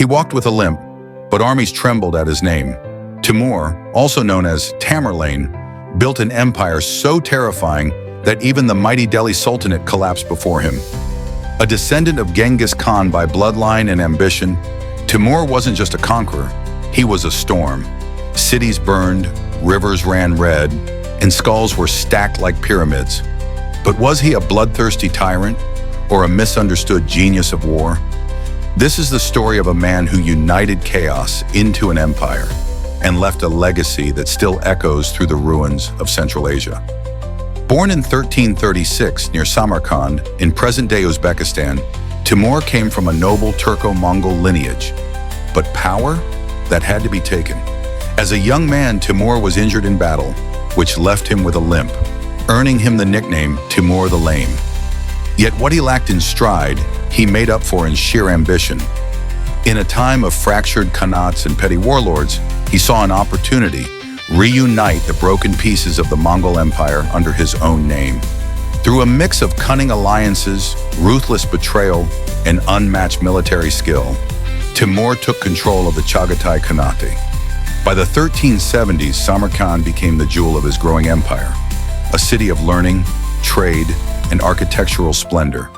He walked with a limp, but armies trembled at his name. Timur, also known as Tamerlane, built an empire so terrifying that even the mighty Delhi Sultanate collapsed before him. A descendant of Genghis Khan by bloodline and ambition, Timur wasn't just a conqueror, he was a storm. Cities burned, rivers ran red, and skulls were stacked like pyramids. But was he a bloodthirsty tyrant or a misunderstood genius of war? This is the story of a man who united chaos into an empire and left a legacy that still echoes through the ruins of Central Asia. Born in 1336 near Samarkand in present-day Uzbekistan, Timur came from a noble Turco-Mongol lineage. But power? That had to be taken. As a young man, Timur was injured in battle, which left him with a limp, earning him the nickname Timur the Lame. Yet what he lacked in stride, he made up for in sheer ambition. In a time of fractured khanates and petty warlords, he saw an opportunity to reunite the broken pieces of the Mongol Empire under his own name. Through a mix of cunning alliances, ruthless betrayal, and unmatched military skill, Timur took control of the Chagatai Khanate. By the 1370s, Samarkand became the jewel of his growing empire, a city of learning, trade, and architectural splendor,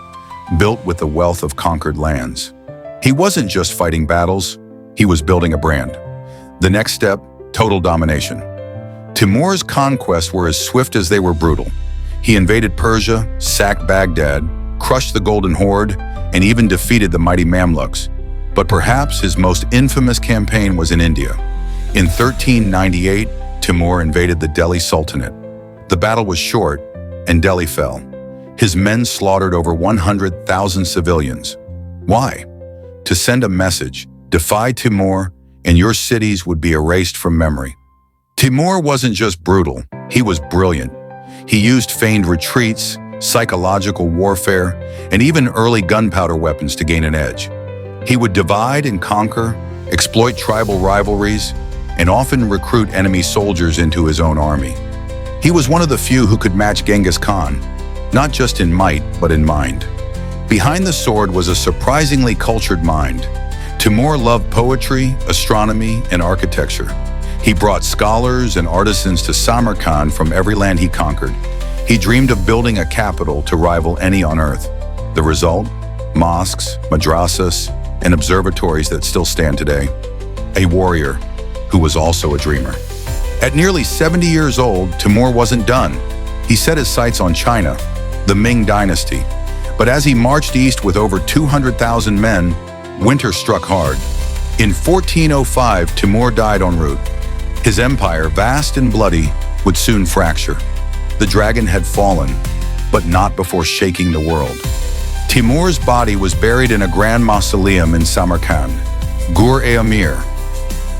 built with the wealth of conquered lands. He wasn't just fighting battles, he was building a brand. The next step, total domination. Timur's conquests were as swift as they were brutal. He invaded Persia, sacked Baghdad, crushed the Golden Horde, and even defeated the mighty Mamluks. But perhaps his most infamous campaign was in India. In 1398, Timur invaded the Delhi Sultanate. The battle was short, and Delhi fell. His men slaughtered over 100,000 civilians. Why? To send a message: defy Timur, and your cities would be erased from memory. Timur wasn't just brutal, he was brilliant. He used feigned retreats, psychological warfare, and even early gunpowder weapons to gain an edge. He would divide and conquer, exploit tribal rivalries, and often recruit enemy soldiers into his own army. He was one of the few who could match Genghis Khan, not just in might, but in mind. Behind the sword was a surprisingly cultured mind. Timur loved poetry, astronomy, and architecture. He brought scholars and artisans to Samarkand from every land he conquered. He dreamed of building a capital to rival any on earth. The result? Mosques, madrasas, and observatories that still stand today. A warrior who was also a dreamer. At nearly 70 years old, Timur wasn't done. He set his sights on China, the Ming dynasty. But as he marched east with over 200,000 men, winter struck hard. In 1405, Timur died en route. His empire, vast and bloody, would soon fracture. The dragon had fallen, but not before shaking the world. Timur's body was buried in a grand mausoleum in Samarkand, Gur-e-Amir.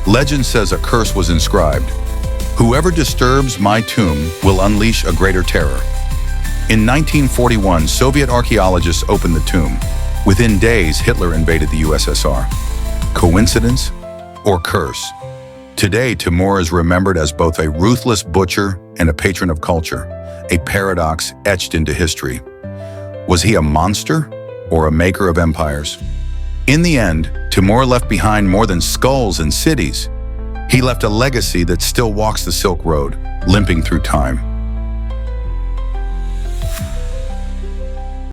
Legend says a curse was inscribed: "Whoever disturbs my tomb will unleash a greater terror." In 1941, Soviet archaeologists opened the tomb. Within days, Hitler invaded the USSR. Coincidence or curse? Today, Timur is remembered as both a ruthless butcher and a patron of culture, a paradox etched into history. Was he a monster or a maker of empires? In the end, Timur left behind more than skulls and cities. He left a legacy that still walks the Silk Road, limping through time.